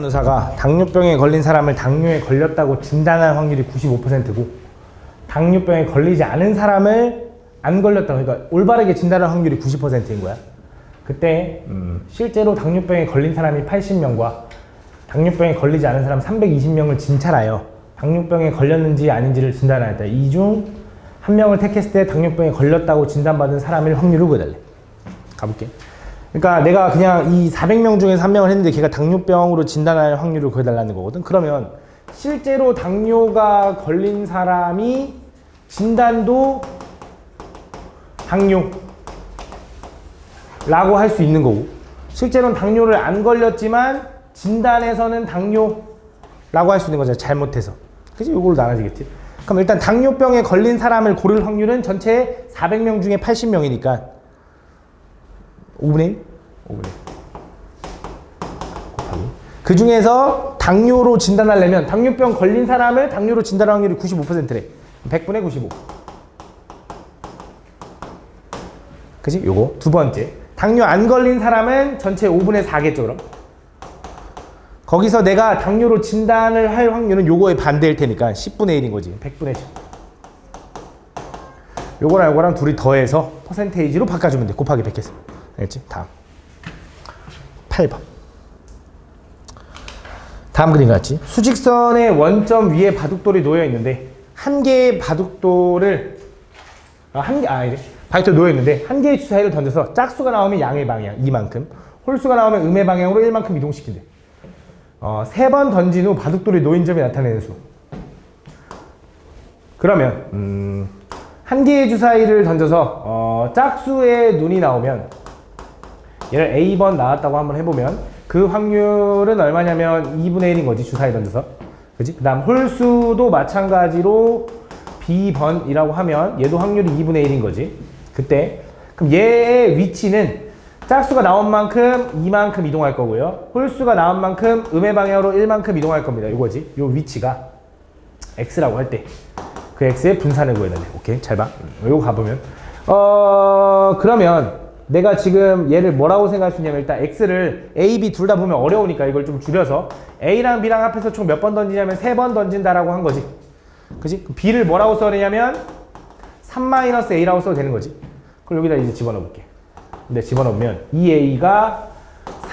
의사가 당뇨병에 걸린 사람을 당뇨에 걸렸다고 진단할 확률이 95%고 당뇨병에 걸리지 않은 사람을 안 걸렸다고, 그러니까 올바르게 진단할 확률이 90%인 거야. 그때 실제로 당뇨병에 걸린 사람이 80명과 당뇨병에 걸리지 않은 사람 320명을 진찰하여 당뇨병에 걸렸는지 아닌지를 진단하였다. 이 중 한 명을 택했을 때 당뇨병에 걸렸다고 진단받은 사람의 확률을 구해달래. 가볼게. 그러니까 내가 그냥 이 400명 중에서 한 명을 했는데 걔가 당뇨병으로 진단할 확률을 구해달라는 거거든. 그러면 실제로 당뇨가 걸린 사람이 진단도 당뇨라고 할 수 있는 거고, 실제로는 당뇨를 안 걸렸지만 진단에서는 당뇨라고 할 수 있는 거잖아. 잘못해서. 그치? 이걸로 나눠지겠지. 그럼 일단 당뇨병에 걸린 사람을 고를 확률은 전체 400명 중에 80명이니까 5분의 1? 5분의 1. 곱하기. 그 중에서 당뇨로 진단하려면 당뇨병 걸린 사람을 당뇨로 진단할 확률이 95%래. 100분의 95. 그치? 요거. 두 번째. 당뇨 안 걸린 사람은 전체 5분의 4겠죠, 그럼? 거기서 내가 당뇨로 진단을 할 확률은 요거의 반대일 테니까 10분의 1인 거지. 100분의 10. 요거랑 요거랑 둘이 더해서 퍼센테이지로 바꿔주면 돼. 곱하기 100해서. 알겠지? 다음. 8번. 다음 그림 같지? 수직선의 원점 위에 바둑돌이 놓여 있는데 한 개의 바둑돌을 바둑돌이 놓여 있는데 한 개의 주사위를 던져서 짝수가 나오면 양의 방향 이만큼, 홀수가 나오면 음의 방향으로 1만큼 이동시킨대. 3번 던진 후 바둑돌이 놓인 점이 나타내는 수. 그러면 한 개의 주사위를 던져서 짝수의 눈이 나오면, 얘를 A번 나왔다고 한번 해보면 그 확률은 얼마냐면 2분의 1인 거지. 주사위 던져서. 그치? 그 다음 홀수도 마찬가지로 B번이라고 하면 얘도 확률이 2분의 1인 거지. 그때 그럼 얘의 위치는 짝수가 나온 만큼 이만큼 이동할 거고요. 홀수가 나온 만큼 음의 방향으로 1만큼 이동할 겁니다. 이거지. 요 위치가 X라고 할 때 그 X의 분산을 구해야 돼. 오케이? 잘 봐. 요거 가보면 그러면 내가 지금 얘를 뭐라고 생각할 수 있냐면, 일단 X를 A, B 둘 다 보면 어려우니까 이걸 좀 줄여서 A랑 B랑 합해서 총 몇 번 던지냐면 3번 던진다라고 한 거지. 그치? B를 뭐라고 써야 되냐면 3-A라고 써도 되는 거지. 그럼 여기다 이제 집어넣어 볼게. 근데 집어넣으면 2A가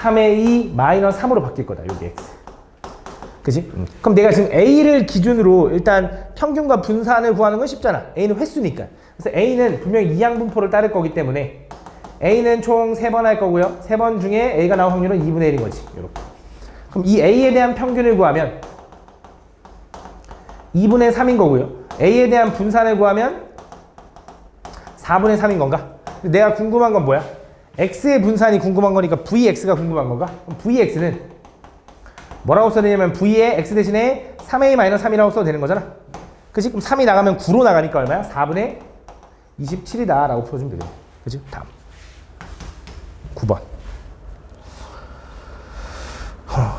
3A-3으로 바뀔 거다. 여기 X. 그치? 그럼 내가 지금 A를 기준으로 일단 평균과 분산을 구하는 건 쉽잖아. A는 횟수니까. 그래서 A는 분명히 이항분포를 따를 거기 때문에 A는 총 3번 할 거고요. 3번 중에 A가 나올 확률은 2분의 1인 거지. 이렇게. 그럼 이 A에 대한 평균을 구하면 2분의 3인 거고요. A에 대한 분산을 구하면 4분의 3인 건가? 내가 궁금한 건 뭐야? X의 분산이 궁금한 거니까 VX가 궁금한 건가? 그럼 VX는 뭐라고 써야 되냐면 V의 X 대신에 3A-3이라고 써도 되는 거잖아. 그치? 그럼 3이 나가면 9로 나가니까 얼마야? 4분의 27이다 라고 풀어주면 되겠네. 그치? 다음 9번.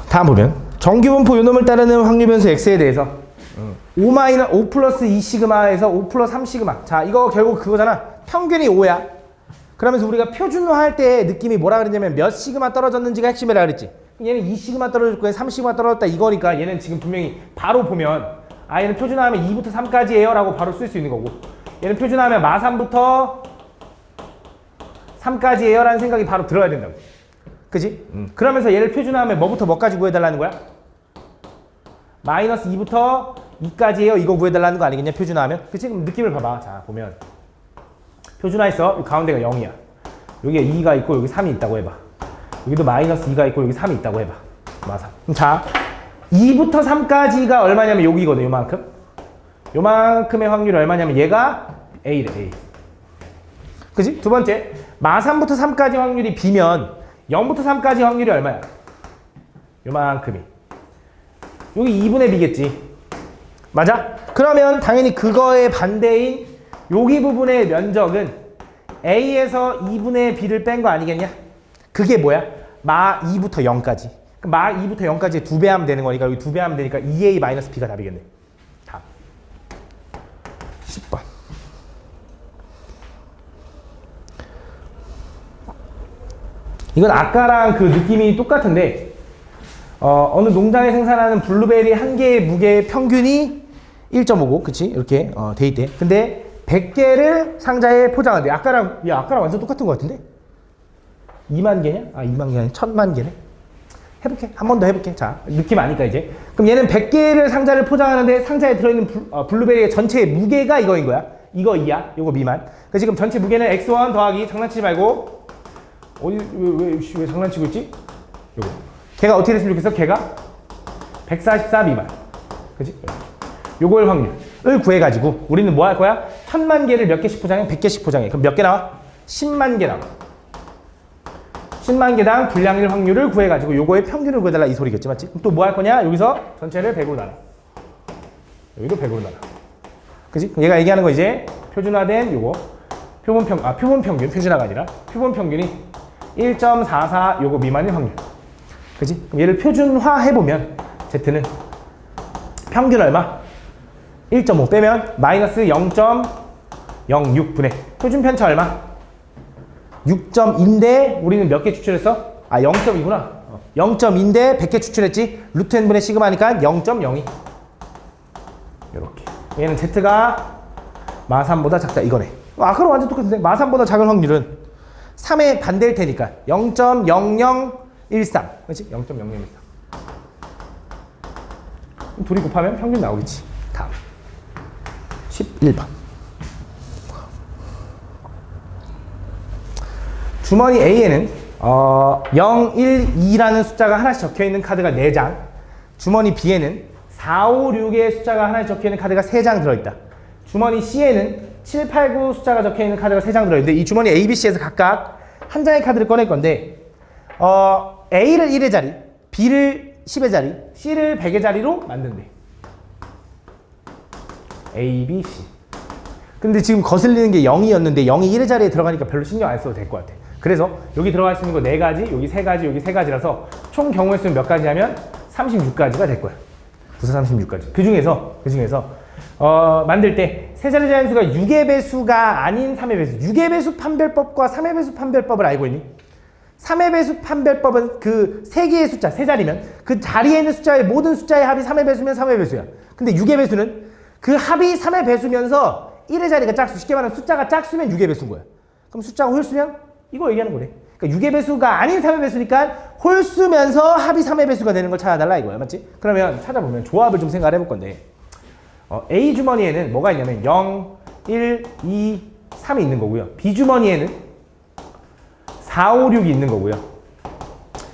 다음 보면 정규분포 요놈을 따르는 확률 변수 X에 대해서 5 플러스 2 시그마에서 5 플러스 3 시그마. 자, 이거 결국 그거잖아. 평균이 5야. 그러면서 우리가 표준화할 때 느낌이 뭐라 그랬냐면 몇 시그마 떨어졌는지가 핵심이라 그랬지. 얘는 2 시그마 떨어졌고 3 시그마 떨어졌다 이거니까 얘는 지금 분명히 바로 보면 얘는 표준화하면 2부터 3까지예요 라고 바로 쓸 수 있는 거고, 얘는 표준화하면 마3부터 3까지예요 라는 생각이 바로 들어야 된다고. 그치? 그러면서 얘를 표준화하면 뭐부터 뭐까지 구해달라는 거야? 마이너스 2부터 2까지예요 이거 구해달라는 거 아니겠냐, 표준화하면? 그치? 그럼 느낌을 봐봐. 자, 보면 표준화했어. 가운데가 0이야. 여기에 2가 있고 여기 3이 있다고 해봐. 여기도 마이너스 2가 있고 여기 3이 있다고 해봐. 맞아. 그럼 자, 2부터 3까지가 얼마냐면 여기거든. 요만큼. 요만큼의 확률이 얼마냐면 얘가 A래. A. 그치? 두 번째, 마3부터 3까지 확률이 B면 0부터 3까지 확률이 얼마야? 요만큼이. 여기 2분의 B겠지. 맞아? 그러면 당연히 그거의 반대인 여기 부분의 면적은 A에서 2분의 B를 뺀 거 아니겠냐? 그게 뭐야? 마 2부터 0까지. 마 2부터 0까지 2배 하면 되는 거니까 여기 2배 하면 되니까 2A-B가 답이겠네. 답. 10번. 이건 아까랑 그 느낌이 똑같은데 어느 농장에 생산하는 블루베리 한 개의 무게의 평균이 1.59, 그치? 이렇게 돼 있대. 근데 100개를 상자에 포장한대. 아까랑 완전 똑같은 것 같은데? 2만 개냐? 2만 개 아니라 1000만 개네? 해볼게. 한 번 더 해볼게. 자, 느낌 아니까 이제. 그럼 얘는 100개를 상자를 포장하는데 상자에 들어있는 블루베리의 전체 무게가 이거인 거야. 이거 이하, 이거 미만. 그래서 지금 전체 무게는 x1 더하기, 장난치지 말고, 왜 장난치고 있지? 요거. 걔가 어떻게 됐으면 좋겠어? 걔가 144 미만. 그치? 요거의 확률을 구해가지고 우리는 뭐 할 거야? 1000만 개를 몇 개씩 포장해? 100개씩 포장해. 그럼 몇 개 나와? 10만 개 나와. 10만 개당 불량일 확률을 구해가지고 요거의 평균을 구해달라 이 소리겠지, 맞지? 그럼 또 뭐 할 거냐? 여기서 전체를 100으로 나눠. 여기도 100으로 나눠. 그치? 얘가 얘기하는 거 이제 표준화된 요거 표본 평균, 표준화가 아니라 표본 평균이 1.44 요거 미만일 확률. 그치? 그럼 얘를 표준화 해보면 Z는 평균 얼마? 1.5 빼면 마이너스 0.06분의 표준 편차 얼마? 6.2인데 우리는 몇 개 추출했어? 0.2구나. 0.2인데 100개 추출했지? 루트 n분의 시그마니까 0.02. 요렇게. 얘는 Z가 마3보다 작다 이거네. 아까랑 완전 똑같은데? 마3보다 작은 확률은 3의 반대일 테니까 0.0013. 그렇지? 0.0013. 둘이 곱하면 평균 나오겠지. 다음 11번. 주머니 A에는 0, 1, 2라는 숫자가 하나씩 적혀있는 카드가 4장, 주머니 B에는 4, 5, 6의 숫자가 하나씩 적혀있는 카드가 3장 들어있다. 주머니 C에는 7, 8, 9 숫자가 적혀있는 카드가 3장 들어있는데 이 주머니 A, B, C에서 각각 한 장의 카드를 꺼낼 건데 A를 1의 자리, B를 10의 자리, C를 100의 자리로 만든대. A, B, C. 근데 지금 거슬리는 게 0이었는데 0이 1의 자리에 들어가니까 별로 신경 안 써도 될 것 같아. 그래서 여기 들어갈 수 있는 거 4가지, 여기 3가지, 여기 3가지라서 총 경우의 수는 몇 가지냐면 36가지가 될 거야. 부사 36가지. 그 중에서 만들 때 세 자리 자연수가 6의 배수가 아닌 3의 배수. 6의 배수 판별법과 3의 배수 판별법을 알고 있니? 3의 배수 판별법은 그 3개의 숫자, 3자리면 그 자리에 있는 숫자의 모든 숫자의 합이 3의 배수면 3의 배수야. 근데 6의 배수는 그 합이 3의 배수면서 1의 자리가 짝수, 쉽게 말하면 숫자가 짝수면 6의 배수인 거야. 그럼 숫자가 홀수면 이거 얘기하는 거래. 그러니까 6의 배수가 아닌 3의 배수니까 홀수면서 합이 3의 배수가 되는 걸 찾아달라 이거야. 맞지? 그러면 찾아보면 조합을 좀 생각을 해볼 건데 A 주머니에는 뭐가 있냐면 0, 1, 2, 3이 있는 거고요. B 주머니에는 4, 5, 6이 있는 거고요.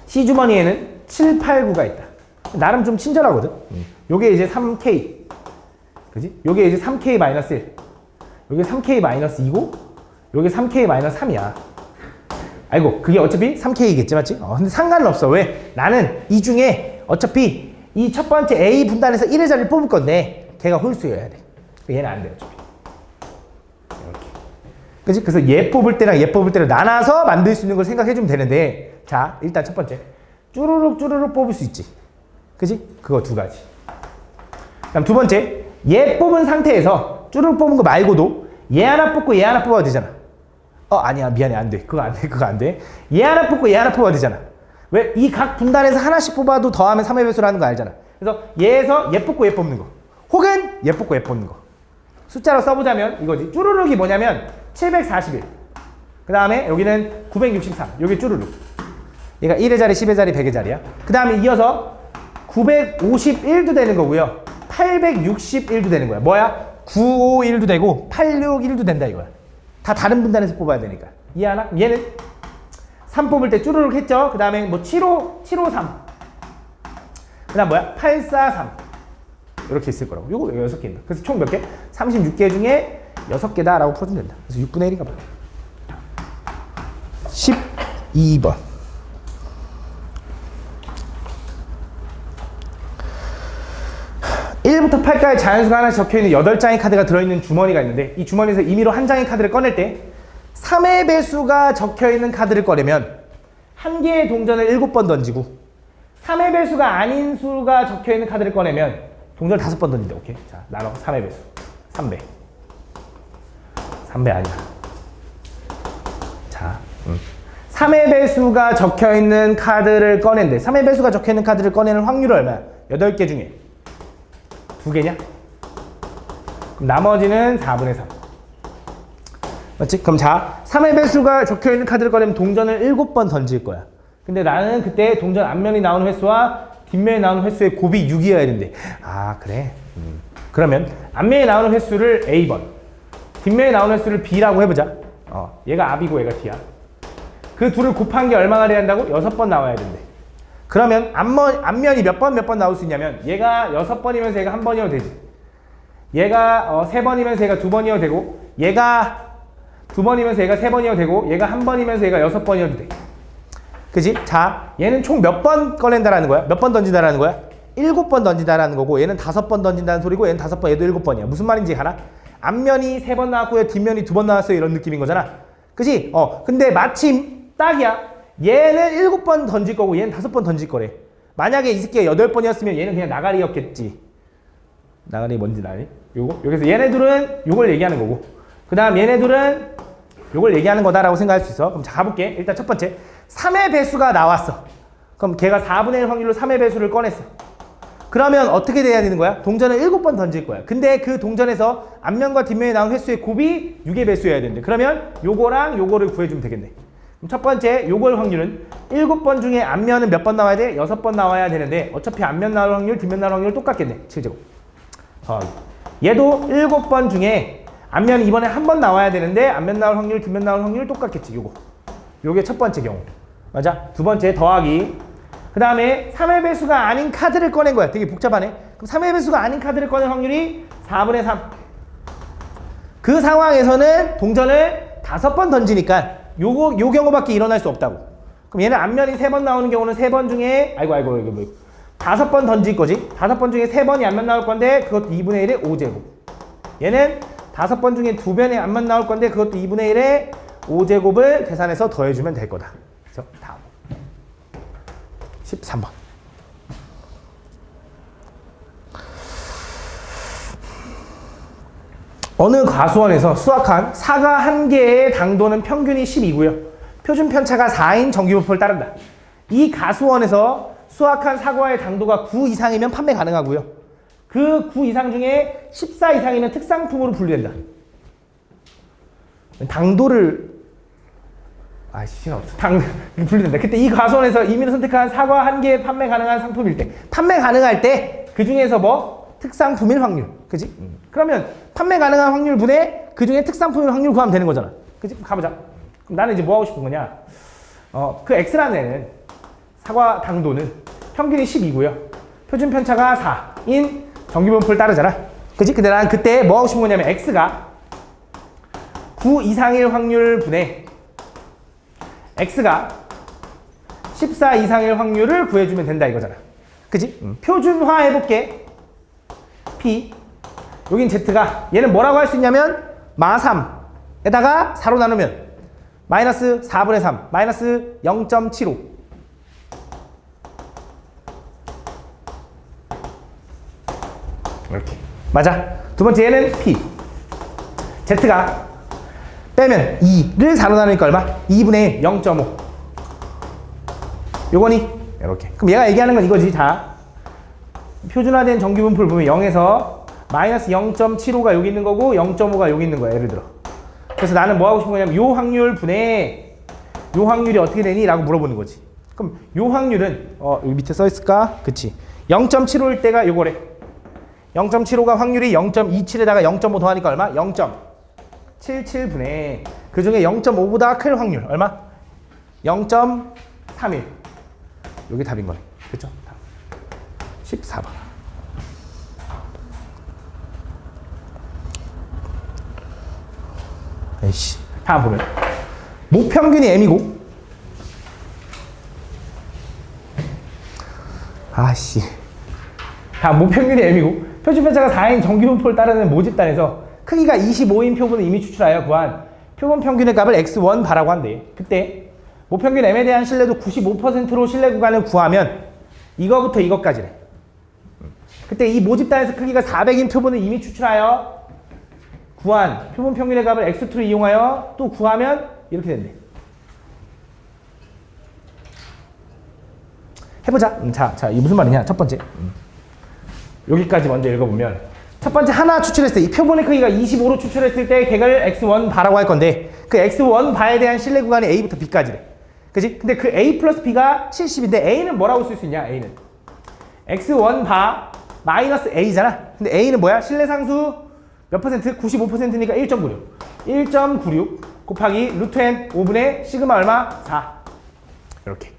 C 주머니에는 7, 8, 9가 있다. 나름 좀 친절하거든. 요게 이제 3K. 그지? 요게 이제 3K 마이너스 1. 요게 3K 마이너스 2고 요게 3K 마이너스 3이야. 아이고, 그게 어차피 3K겠지, 맞지? 근데 상관은 없어. 왜? 나는 이 중에 어차피 이 첫 번째 A 분단에서 1의 자리를 뽑을 건데 걔가 홀수여야 돼. 얘는 안 돼, 어차피. 이렇게. 그치? 그래서 얘 뽑을 때랑 얘 뽑을 때를 나눠서 만들 수 있는 걸 생각해주면 되는데 자, 일단 첫 번째. 쭈루룩 뽑을 수 있지. 그치? 그거 2가지. 그다음 두 번째. 얘 뽑은 상태에서 쭈루룩 뽑은 거 말고도 얘 하나 뽑고 얘 하나 뽑아도 되잖아. 아니야, 미안해, 안 돼. 그거 안 돼. 얘 하나 뽑고 얘 하나 뽑아도 되잖아. 왜? 이 각 분단에서 하나씩 뽑아도 더하면 3의 배수라는 거 알잖아. 그래서 얘에서 얘 뽑고 얘 뽑는 거. 혹은 얘 뽑고 얘 뽑는 거. 숫자로 써보자면 이거지. 쭈루룩이 뭐냐면 741. 그 다음에 여기는 963. 여기 쭈루룩. 얘가 1의 자리, 10의 자리, 100의 자리야. 그 다음에 이어서 951도 되는 거고요. 861도 되는 거야. 뭐야? 951도 되고 861도 된다 이거야. 다 다른 분단에서 뽑아야 되니까. 이해하나? 얘는 3 뽑을 때 쭈루룩 했죠? 그 다음에 뭐 753. 그 다음 뭐야? 843. 이렇게 있을 거라고. 요거 6개입니다. 그래서 총 몇 개? 36개 중에 6개다 라고 풀어주면 된다. 그래서 6분의 1인가 봐. 12번. (1부터 8까지) 자연수가 하나씩 적혀있는 8장의 카드가 들어있는 주머니가 있는데 이 주머니에서 임의로 한 장의 카드를 꺼낼 때 3의 배수가 적혀있는 카드를 꺼내면 한 개의 동전을 7번 던지고 3의 배수가 아닌 수가 적혀있는 카드를 꺼내면 동전을 5번 던진다. 오케이. 자, 나눠. 3의 배수. 3배. 3배 아니야. 자, 3의 배수가 적혀있는 카드를 꺼낸대. 3의 배수가 적혀있는 카드를 꺼내는 확률은 얼마야? 8개 중에 2개냐? 그럼 나머지는 4분의 3. 맞지? 그럼 자, 3의 배수가 적혀있는 카드를 꺼내면 동전을 7번 던질 거야. 근데 나는 그때 동전 앞면이 나오는 횟수와 뒷면이 나오는 횟수의 곱이 6이어야 된대. 아, 그래? 그러면 앞면에 나오는 횟수를 A번, 뒷면에 나오는 횟수를 B라고 해보자. 얘가 앞이고 얘가 뒤야. 그 둘을 곱한 게 얼마나 돼야 한다고? 6번 나와야 된대. 그러면 앞면이 몇 번 나올 수 있냐면 얘가 6번이면서 얘가 1번이어도 되지. 얘가 3번이면서 얘가 2번이어도 되고, 얘가 2번이면서 얘가 3번이어도 되고, 얘가 1번이면서 얘가 6번이어도 돼. 그지? 자, 얘는 총 몇 번 꺼낸다라는 거야? 몇 번 던진다라는 거야? 7번 던진다라는 거고, 얘는 5번 던진다는 소리고, 얘는 5번, 얘도 7번이야. 무슨 말인지 알아? 앞면이 3번 나왔고요, 뒷면이 2번 나왔어요. 이런 느낌인 거잖아. 그지? 근데 마침 딱이야. 얘는 7번 던질 거고, 얘는 5번 던질 거래. 만약에 이 새끼가 8번이었으면 얘는 그냥 나가리였겠지. 나가리 뭔지 나니? 요거? 여기서 얘네들은 요걸 얘기하는 거고, 그 다음 얘네들은 요걸 얘기하는 거다라고 생각할 수 있어. 그럼 자, 가볼게. 일단 첫 번째. 3의 배수가 나왔어. 그럼 걔가 4분의 1 확률로 3의 배수를 꺼냈어. 그러면 어떻게 돼야 되는 거야? 동전을 7번 던질 거야. 근데 그 동전에서 앞면과 뒷면에 나온 횟수의 곱이 6의 배수여야 되는데, 그러면 요거랑 요거를 구해주면 되겠네. 그럼 첫 번째 요걸 확률은 7번 중에 앞면은 몇 번 나와야 돼? 6번 나와야 되는데, 어차피 앞면 나올 확률, 뒷면 나올 확률 똑같겠네. 7제곱. 얘도 7번 중에 앞면 이번에 한 번 나와야 되는데, 앞면 나올 확률, 뒷면 나올 확률 똑같겠지. 요게 첫 번째 경우. 맞아? 두 번째 더하기. 그 다음에 3의 배수가 아닌 카드를 꺼낸 거야. 되게 복잡하네. 그럼 3의 배수가 아닌 카드를 꺼낸 확률이 4분의 3. 그 상황에서는 동전을 5번 던지니까 요 경우밖에 일어날 수 없다고. 그럼 얘는 앞면이 3번 나오는 경우는 3번 중에 이거 5번 던질 거지. 5번 중에 3번이 앞면 나올 건데, 그것도 2분의 1의 5제곱. 얘는 5번 중에 2번이 앞면 나올 건데, 그것도 2분의 1의 5제곱을 계산해서 더해주면 될 거다. 그래서 다음 13번. 어느 가수원에서 수확한 사과 한 개의 당도는 평균이 12고요. 표준 편차가 4인 정기분포를 따른다. 이 가수원에서 수확한 사과의 당도가 9 이상이면 판매 가능하고요. 그 9 이상 중에 14 이상이면 특상품으로 분류된다. 당도를 시간 없어. 분류된다. 그때 이 가수원에서 임의로 선택한 사과 한 개에 판매 가능한 상품일 때, 판매 가능할 때 그 중에서 뭐 특상품일 확률, 그지? 그러면 판매 가능한 확률 분의 그 중에 특상품일 확률 구하면 되는 거잖아. 그지? 가보자. 그럼 나는 이제 뭐 하고 싶은 거냐? 그 X라는 애는 사과 당도는 평균이 12고요. 표준 편차가 4인 정기분포를 따르잖아. 그지? 근데 나는 그때 뭐 하고 싶은 거냐면 X가 9 이상일 확률 분의 X가 14 이상일 확률을 구해주면 된다 이거잖아. 그지? 표준화 해볼게. P. 여긴 Z가, 얘는 뭐라고 할 수 있냐면 마3에다가 4로 나누면 마이너스 4분의 3, 마이너스 0.75. 이렇게. 맞아. 두 번째 얘는 P. Z가 빼면 2를 4로 나누니까 얼마? 2분의 0.5. 요거니? 이렇게. 그럼 얘가 얘기하는 건 이거지. 자, 표준화된 정기분포를 보면 0에서 마이너스 0.75가 여기 있는 거고 0.5가 여기 있는 거야. 예를 들어. 그래서 나는 뭐 하고 싶은 거냐면 요 확률 분의 요 확률이 어떻게 되니? 라고 물어보는 거지. 그럼 요 확률은 여기 밑에 써 있을까? 그치. 0.75일 때가 요거래. 0.75가 확률이 0.27에다가 0.5 더하니까 얼마? 0.77분의 그 중에 0.5보다 클 확률 얼마? 0.31. 요게 답인 거네. 그쵸? 14번. 에이씨. 다음 보면 목평균이 M이고, 다음 목평균이 M이고 표준편차가 4인 정기분포를 따르는 모집단에서 크기가 25인 표본을 이미 추출하여 구한 표본 평균의 값을 X1 바라고 한대. 그때 목평균 M에 대한 신뢰도 95%로 신뢰 구간을 구하면 이거부터 이것까지래. 그때 이 모집단에서 크기가 400인 표본을 이미 추출하여 구한 표본 평균의 값을 X2를 이용하여 또 구하면 이렇게 된대. 해보자. 자, 이게 무슨 말이냐? 첫 번째. 여기까지 먼저 읽어보면 첫 번째 하나 추출했을 때 이 표본의 크기가 25로 추출했을 때 걔를 x1 바라고 할 건데 그 x1 바에 대한 실내 구간이 a부터 b까지래. 그지? 근데 그 a 플러스 b가 70인데 a는 뭐라고 쓸 수 있냐? a는 x1 바 마이너스 a잖아. 근데 a는 뭐야? 실내 상수 몇 퍼센트? 95%니까 1.96. 1.96 곱하기 루트 n 5분의 시그마 얼마? 4. 이렇게.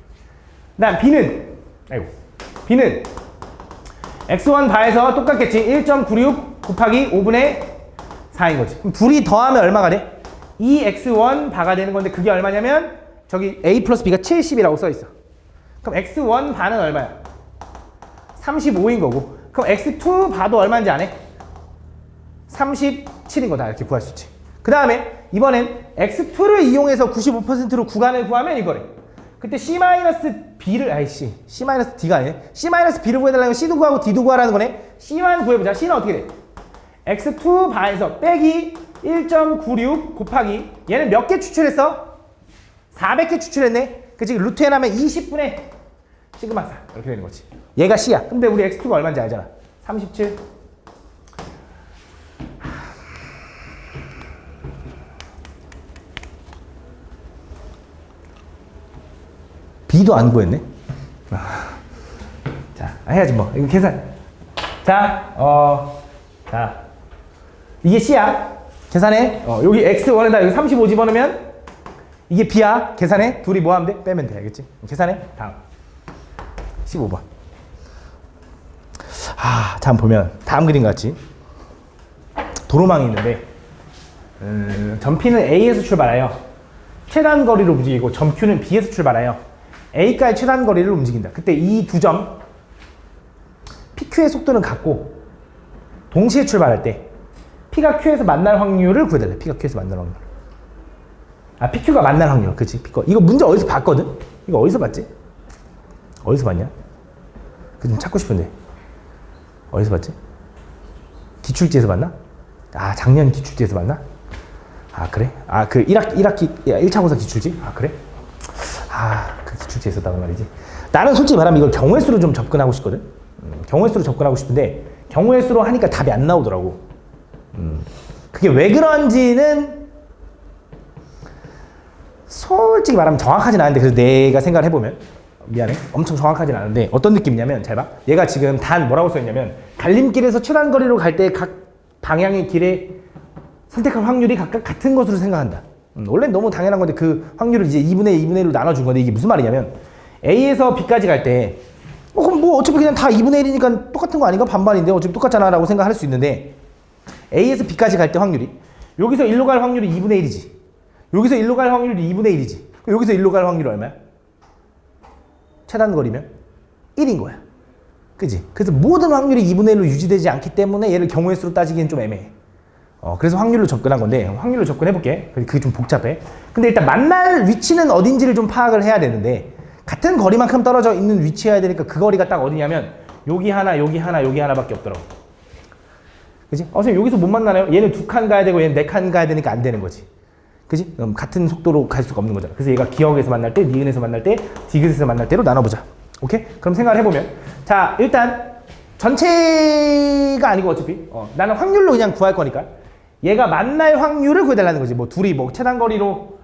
그다음 b는 x1 바에서 똑같겠지. 1.96 곱하기 5분의 4인 거지. 그럼 둘이 더하면 얼마가 돼? 2x1 바가 되는 건데 그게 얼마냐면 저기 a 플러스 b가 70이라고 써 있어. 그럼 x1 바는 얼마야? 35인 거고. 그럼 x2 바도 얼마인지 안 해? 37인 거다. 이렇게 구할 수 있지. 그 다음에 이번엔 x2를 이용해서 95%로 구간을 구하면 이거래. 그때 C-B를 C-D가 아니네. C-B를 구해달라면 C도 구하고 D도 구하라는 거네. C만 구해보자. C는 어떻게 돼? x2 바에서 빼기 1.96 곱하기 얘는 몇 개 추출했어? 400개 추출했네. 그치? 루트 n 하면 20분의 시그마 4 이렇게 되는 거지. 얘가 C야. 근데 우리 x2가 얼마인지 알잖아. 37. B도 안 구했네. 자, 해야지 뭐. 이거 계산. 자, 이게 C야. 계산해. 여기 X1에다 여기 35 집어넣으면 이게 B야. 계산해. 둘이 뭐 하면 돼? 빼면 돼. 알겠지? 계산해. 다음. 15번. 자, 한번 보면 다음 그림 같이 도로망이 있는데 점 P는 A에서 출발하여 최단 거리로 움직이고 점 Q는 B에서 출발하여 A까지 최단 거리를 움직인다. 그때 이 두 점 PQ의 속도는 같고 동시에 출발할 때 P가 Q에서 만날 확률을 구해달래. P가 Q에서 만날 확률. PQ가 만날 확률. 그치? 이거 문제 어디서 봤거든? 이거 어디서 봤지? 어디서 봤냐? 그 좀 찾고 싶은데. 어디서 봤지? 기출지에서 봤나? 작년 기출지에서 봤나? 그래? 그 1학기 1차 고사 기출지? 그래? 그 기출지에 있었다고 말이지. 나는 솔직히 말하면 이걸 경우의 수로 좀 접근하고 싶거든. 경우의 수로 접근하고 싶은데 경우의 수로 하니까 답이 안 나오더라고. 그게 왜 그런지는 솔직히 말하면 정확하진 않은데 그래서 내가 생각을 해보면 미안해. 엄청 정확하진 않은데 어떤 느낌이냐면 잘 봐. 얘가 지금 단 뭐라고 써있냐면 갈림길에서 최단 거리로 갈 때 각 방향의 길에 선택할 확률이 각각 같은 것으로 생각한다. 원래 너무 당연한 건데 그 확률을 이제 2분의 2분의 1로 나눠준 건데 이게 무슨 말이냐면 A에서 B까지 갈 때 그럼 뭐 어차피 그냥 다 2분의 1이니까 똑같은 거 아닌가? 반반인데 어차피 똑같잖아 라고 생각할 수 있는데 A에서 B까지 갈 때 확률이 여기서 1로 갈 확률이 2분의 1이지. 여기서 1로 갈 확률이 2분의 1이지. 여기서 1로 갈 확률이 얼마야? 최단 거리면 1인 거야. 그지? 그래서 모든 확률이 2분의 1로 유지되지 않기 때문에 얘를 경우의 수로 따지기엔 좀 애매해. 그래서 확률로 접근한 건데 확률로 접근해볼게. 그게 좀 복잡해. 근데 일단 만날 위치는 어딘지를 좀 파악을 해야 되는데 같은 거리만큼 떨어져 있는 위치여야 되니까 그 거리가 딱 어디냐면 여기 하나, 여기 하나, 여기 하나밖에 없더라고. 그지? 선생님 여기서 못 만나나요? 얘는 2칸 가야 되고 얘는 4칸 가야 되니까 안 되는 거지. 그지? 같은 속도로 갈 수가 없는 거잖아. 그래서 얘가 기역에서 만날 때, 니은에서 만날 때, 디귿에서 만날 때로 나눠보자. 오케이? 그럼 생각을 해보면 자 일단 전체가 아니고 어차피 나는 확률로 그냥 구할 거니까 얘가 만날 확률을 구해달라는 거지. 뭐 둘이 뭐 최단 거리로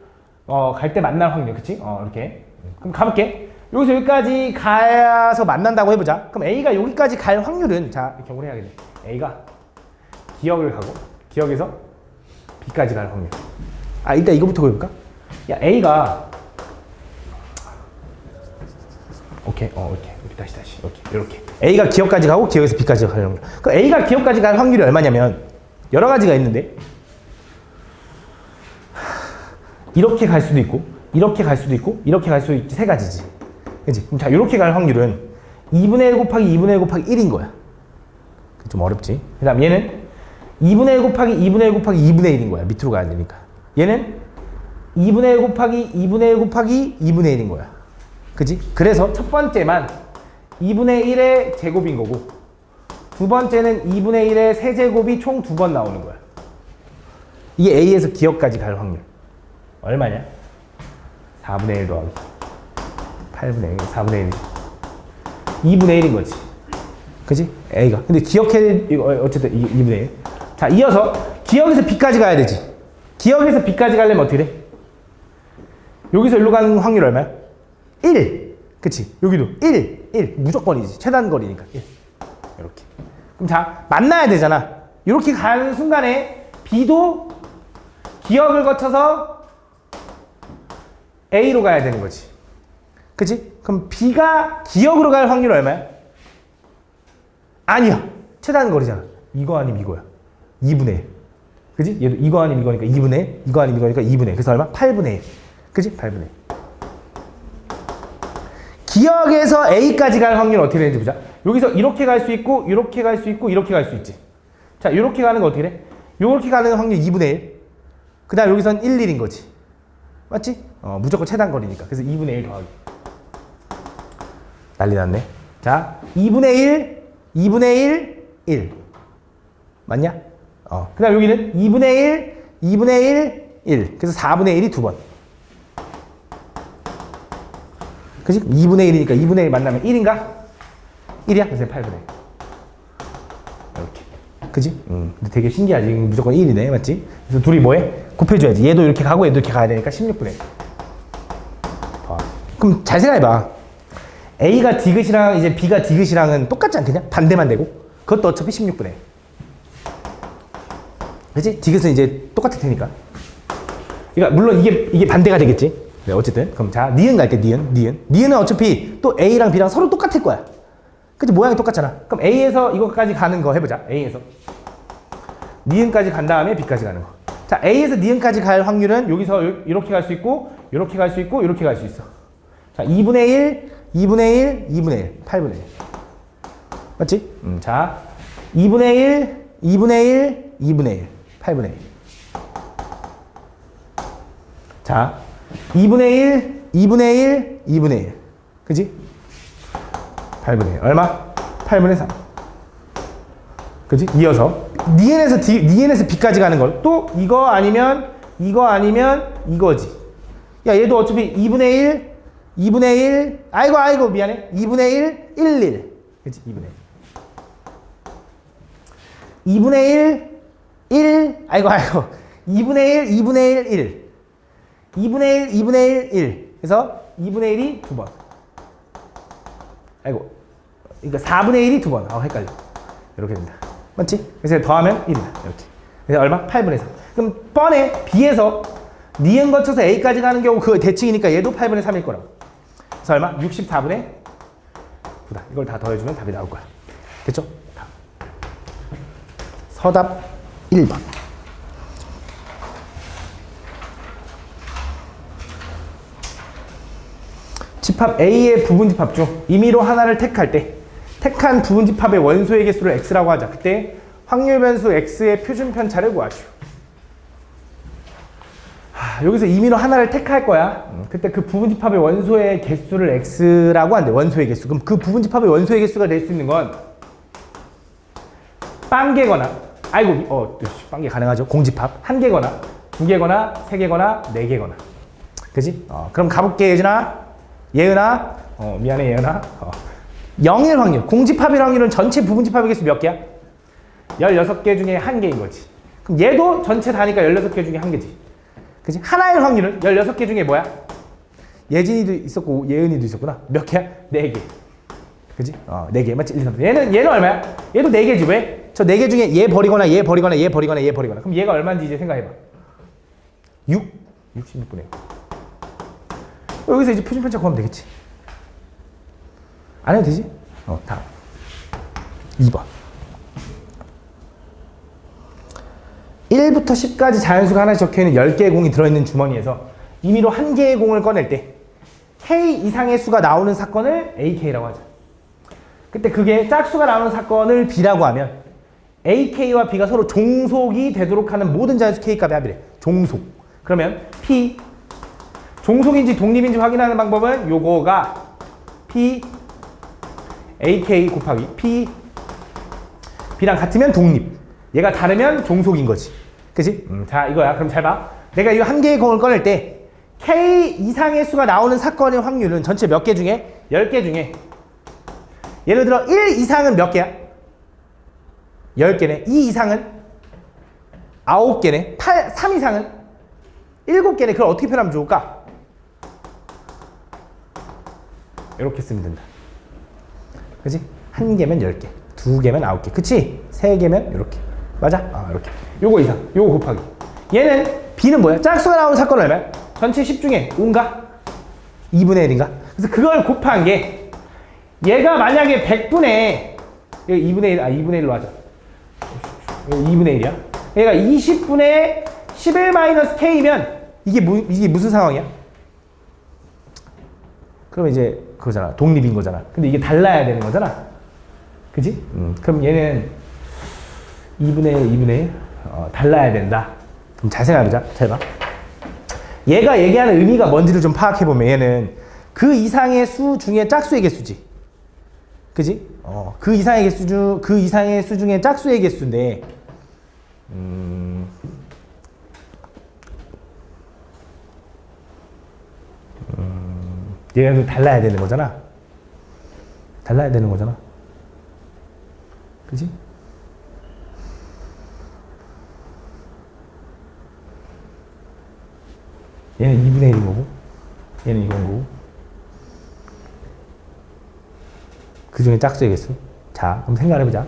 갈 때 만날 확률, 그치? 이렇게. 그럼 가볼게. 여기서 여기까지 가서 만난다고 해보자. 그럼 A가 여기까지 갈 확률은 자 경고를 해야겠네. A가 기역을 가고 기역에서 B까지 갈 확률. 일단 이거부터 해볼까? 야 A가 오케이, 이렇게 다시 이렇게 A가 기역까지 가고 기역에서 B까지 갈 확률. 그럼 A가 기역까지 갈 확률이 얼마냐면 여러 가지가 있는데 이렇게 갈 수도 있고 이렇게 갈 수도 있고 이렇게 갈 수도 있지. 세 가지지. 그치? 그럼 자 이렇게 갈 확률은 2분의 1 곱하기 2분의 1 곱하기 1인 거야. 좀 어렵지. 그 다음 얘는 2분의 1 곱하기 2분의 1 곱하기 2분의 1인 거야. 밑으로 가야 되니까. 얘는 2분의 1 곱하기 2분의 1 곱하기 2분의 1인 거야. 그치? 그래서 첫 번째만 2분의 1의 제곱인 거고 두 번째는 2분의 1의 세제곱이 총 2번 나오는 거야. 이게 A에서 기역까지 갈 확률. 얼마냐? 4분의 1 더하기 8분의 1, 4분의 1. 2분의 1인 거지. 그지? A가. 근데 기억해, 이거 어쨌든 2분의 1. 자, 이어서 기억에서 B까지 가야 되지. 기억에서 B까지 가려면 어떻게 돼? 여기서 일로 가는 확률 얼마야? 1. 그치? 여기도 1. 무조건이지. 최단 거리니까 1. 이렇게. 그럼 자, 만나야 되잖아. 이렇게 가는 순간에 B도 기억을 거쳐서 A로 가야 되는 거지. 그치? 그럼 B가 기억으로 갈 확률 얼마야? 아니야. 최단 거리잖아. 이거 아니면 이거야. 2분의 1. 그지? 얘도 이거 아니면 이거니까 2분의 1. 이거 아니면 이거니까 2분의 1. 그래서 얼마? 8분의 1. 그지? 8분의 1. 기억에서 A까지 갈 확률은 어떻게 되는지 보자. 여기서 이렇게 갈 수 있고, 이렇게 갈 수 있고, 이렇게 갈 수 있지. 자, 이렇게 가는 거 어떻게 돼? 이렇게 가는 확률 2분의 1. 그 다음 여기선 1, 1인 거지. 맞지? 무조건 최단 거리니까. 그래서 2분의 1 더하기. 난리 났네. 자, 2분의 1, 2분의 1, 1. 맞냐? 그 다음 여기는 2분의 1, 2분의 1, 1. 그래서 4분의 1이 2번. 그치? 2분의 1이니까 2분의 1 만나면 1인가? 1이야? 그래서 8분의 1. 이렇게. 그지? 근데 되게 신기하지. 무조건 1이네. 맞지? 그래서 둘이 뭐해? 곱해줘야지. 얘도 이렇게 가고 얘도 이렇게 가야 되니까 16분의 1. 그럼 잘 생각해봐. A가 디귿이랑 이제 B가 디귿이랑은 똑같지 않겠냐? 반대만 되고. 그것도 어차피 16분의 1. 그치? 디귿은 이제 똑같을 테니까. 그러니까 물론 이게 반대가 되겠지. 네, 어쨌든. 그럼 자, 니은 갈게, 니은. 니은은 어차피 또 A랑 B랑 서로 똑같을 거야. 그치? 모양이 똑같잖아. 그럼 A에서 이거까지 가는 거 해보자. A에서. 니은까지 간 다음에 B까지 가는 거. 자, A에서 니은까지 갈 확률은 여기서 이렇게 갈 수 있고, 이렇게 갈 수 있고, 이렇게 갈 수 있어. 자, 2분의 1, 2분의 1, 2분의 1, 8분의 1. 맞지? 자, 2분의 1, 2분의 1, 2분의 1, 8분의 1. 자, 2분의 1, 2분의 1, 2분의 1. 그지? 8분의 1. 얼마? 8분의 3. 그지? 이어서 니은에서 B까지 가는 걸 또 이거 아니면 이거지. 야, 얘도 어차피 2분의 1, 2분의 1, 아이고 미안해. 2분의 1, 1, 1. 그치? 2분의 1. 2분의 1, 1, 아이고 2분의 1, 2분의 1, 1. 2분의 1, 2분의 1, 1. 그래서 2분의 1이 2번. 아이고. 그러니까 4분의 1이 2번. 헷갈려. 이렇게 된다. 맞지? 그래서 더하면 1이다. 이렇게. 그래서 얼마? 8분의 3. 그럼 뻔해. B에서 니은 거쳐서 A까지 가는 경우 그 대칭이니까 얘도 8분의 3일 거라고. 그래서 얼마? 64분의 9다. 이걸 다 더해주면 답이 나올 거야. 됐죠? 다음. 서답 1번. 집합 A의 부분집합 중 임의로 하나를 택할 때 택한 부분집합의 원소의 개수를 X라고 하자. 그때 확률 변수 X의 표준 편차를 구하시오. 여기서 임의로 하나를 택할 거야. 그때 그 부분집합의 원소의 개수를 X라고 한대. 원소의 개수. 그럼 그 부분집합의 원소의 개수가 될 수 있는 건 빵개거나, 빵개 가능하죠. 공집합. 한 개거나, 두 개거나, 세 개거나, 네 개거나. 그지? 그럼 가볼게, 예은아. 미안해, 예은아. 0일 확률. 공집합일 확률은 전체 부분집합의 개수 몇 개야? 16개 중에 한 개인 거지. 그럼 얘도 전체 다니까 16개 중에 한 개지. 그치? 하나일 확률은 16개 중에 뭐야? 예진이도 있었고 예은이도 있었구나. 몇 개야? 4개. 그치? 4개. 맞지? 1, 2, 3. 얘는 얼마야? 얘도 4개지. 왜? 저 4개 중에 얘 버리거나 얘 버리거나 얘 버리거나 얘 버리거나. 그럼 얘가 얼마인지 이제 생각해봐. 66분의 1. 여기서 이제 표준편차 구하면 되겠지. 안 해도 되지? 다음. 2번. 1부터 10까지 자연수가 하나씩 적혀있는 10개의 공이 들어있는 주머니에서 임의로 한 개의 공을 꺼낼 때 K 이상의 수가 나오는 사건을 AK라고 하죠. 그때 그게 짝수가 나오는 사건을 B라고 하면 AK와 B가 서로 종속이 되도록 하는 모든 자연수 K값의 합이래. 종속. 그러면 P 종속인지 독립인지 확인하는 방법은 요거가 P AK 곱하기 P B랑 같으면 독립. 얘가 다르면 종속인 거지. 그치? 자, 이거야. 그럼 잘 봐. 내가 이 한 개의 공을 꺼낼 때 K 이상의 수가 나오는 사건의 확률은 전체 몇 개 중에? 10개 중에 예를 들어 1 이상은 몇 개야? 10개네. 2 이상은 9개네. 3 이상은 7개네. 그걸 어떻게 표현하면 좋을까? 이렇게 쓰면 된다. 그치? 1개면 10개, 2개면 9개. 그치? 3개면 이렇게. 맞아? 이렇게. 요거 이상, 요거 곱하기. 얘는 B는 뭐야? 짝수가 나오는 사건은 얼마야? 전체 10 중에 5인가? 2분의 1인가? 그래서 그걸 곱한 게 얘가 만약에 100분의 2분의 1, 2분의 1로 하자. 2분의 1이야. 얘가 20분의 11-K면 이게 무슨 상황이야? 그러면 이제 그거잖아. 독립인 거잖아. 근데 이게 달라야 되는 거잖아. 그지? 그럼 얘는 2분의 1, 2분의 1 달라야 된다. 그럼 잘 생각해보자. 잘 봐. 얘가 얘기하는 의미가 뭔지를 좀 파악해보면 얘는 그 이상의 수 중에 짝수의 개수지. 그지? 그 이상의 수 중에 짝수의 개수인데 얘네도 달라야 되는 거잖아. 달라야 되는 거잖아. 그지? 얘는 2분의 1인 거고 얘는 이건 거고 그 중에 짝수의 개수. 자, 그럼 생각을 해보자.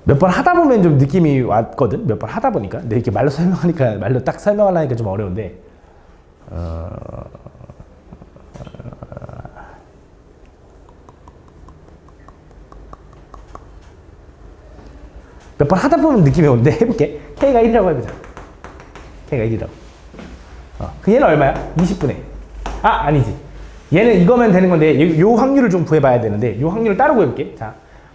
몇 번 하다 보면 좀 느낌이 왔거든. 몇 번 하다 보니까. 근데 이렇게 말로 설명하니까, 말로 딱 설명하려니까 좀 어려운데. 몇 번 하다 보면 느낌이 오는데 해볼게. K가 1이라고 해보자. K가 1이라고. 그 얘는 얼마야? 20분의. 아니지. 얘는 이거면 되는 건데 요 확률을 좀 구해봐야 되는데 요 확률을 따로 구해볼게. 자,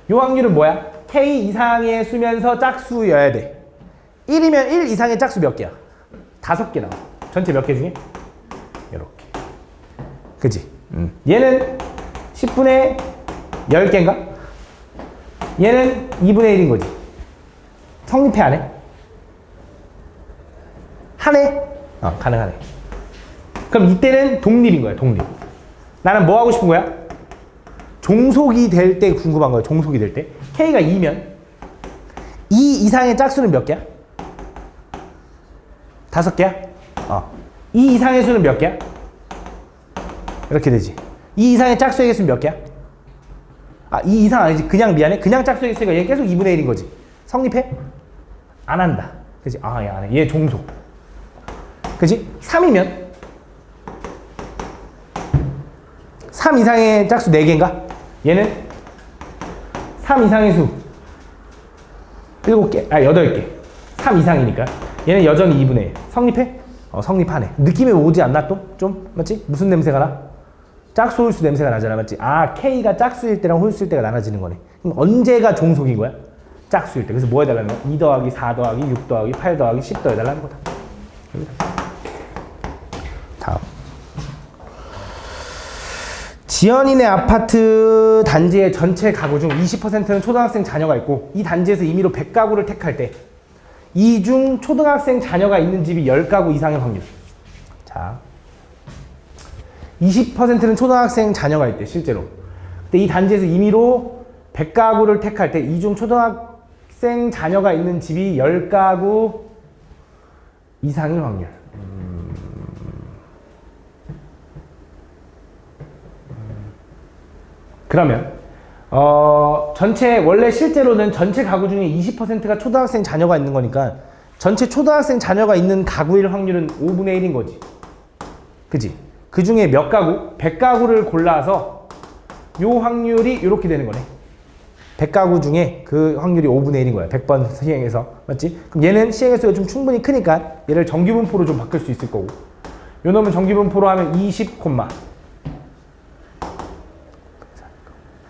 요 확률은 뭐야? K 이상의 수면서 짝수여야 돼. 1이면 1 이상의 짝수 몇 개야? 5개 나와. 전체 몇 개 중에? 요렇게. 그치? 얘는 10분의 10개인가? 얘는 2분의 1인 거지. 성립해 안 해? 하네? 가능하네. 그럼 이때는 독립인 거야, 독립. 나는 뭐 하고 싶은 거야? 종속이 될 때 궁금한 거야, 종속이 될 때. K가 2면 2 이상의 짝수는 몇 개야? 5개야? 2 이상의 수는 몇 개야? 이렇게 되지. 2 이상의 짝수의 개수는 몇 개야? 2 이상 아니지. 그냥 미안해. 그냥 짝수의 개수가 얘 계속 2분의 1인 거지. 성립해? 안 한다. 그치? 얘 안 해. 얘 종속. 그치? 3이면 3 이상의 짝수 4개인가? 얘는 3 이상의 수 7개, 8개. 3 이상이니까. 얘는 여전히 2분의 1. 성립해? 성립하네. 느낌이 오지 않나 또? 좀? 맞지? 무슨 냄새가 나? 짝수 홀수 냄새가 나잖아. 맞지? K가 짝수일 때랑 홀수일 때가 나눠지는 거네. 그럼 언제가 종속인 거야? 짝수일 때. 그래서 뭐 해달라는 거야? 2 더하기 4 더하기 6 더하기 8 더하기 10 더해달라는 거다. 다음. 지연이네 아파트 단지의 전체 가구 중 20%는 초등학생 자녀가 있고 이 단지에서 임의로 100가구를 택할 때 이 중 초등학생 자녀가 있는 집이 10가구 이상의 확률. 자, 20%는 초등학생 자녀가 있대, 실제로. 근데 이 단지에서 임의로 100가구를 택할 때 이 중 초등학생 자녀가 있는 집이 10가구 이상의 확률. 그러면 전체 원래 실제로는 전체 가구 중에 20%가 초등학생 자녀가 있는 거니까 전체 초등학생 자녀가 있는 가구일 확률은 5분의 1인 거지. 그지? 그 중에 몇 가구? 100가구를 골라서 요 확률이 이렇게 되는 거네. 100가구 중에 그 확률이 5분의 1인 거야. 100번 시행해서. 맞지? 그럼 얘는 시행횟수가 좀 충분히 크니까 얘를 정규분포로 좀 바꿀 수 있을 거고 요 놈은 정규분포로 하면 20,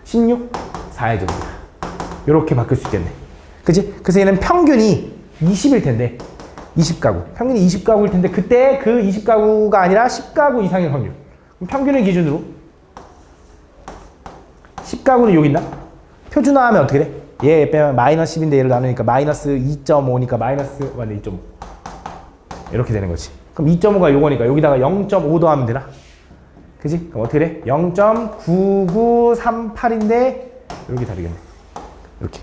16, 4의 제곱이다. 요렇게 바뀔 수 있겠네. 그치? 그래서 얘는 평균이 20일 텐데 20가구. 평균이 20가구일 텐데 그때 그 20가구가 아니라 10가구 이상의 확률. 그럼 평균을 기준으로 10가구는 여기 있나? 표준화하면 어떻게 돼? 얘 빼면 마이너스 10인데 얘를 나누니까 마이너스 2.5니까 마이너스 맞네 2.5 이렇게 되는 거지. 그럼 2.5가 요거니까 여기다가 0.5 더하면 되나? 그지? 그럼 어떻게 돼? 0.9938인데 이렇게 다르겠네. 이렇게.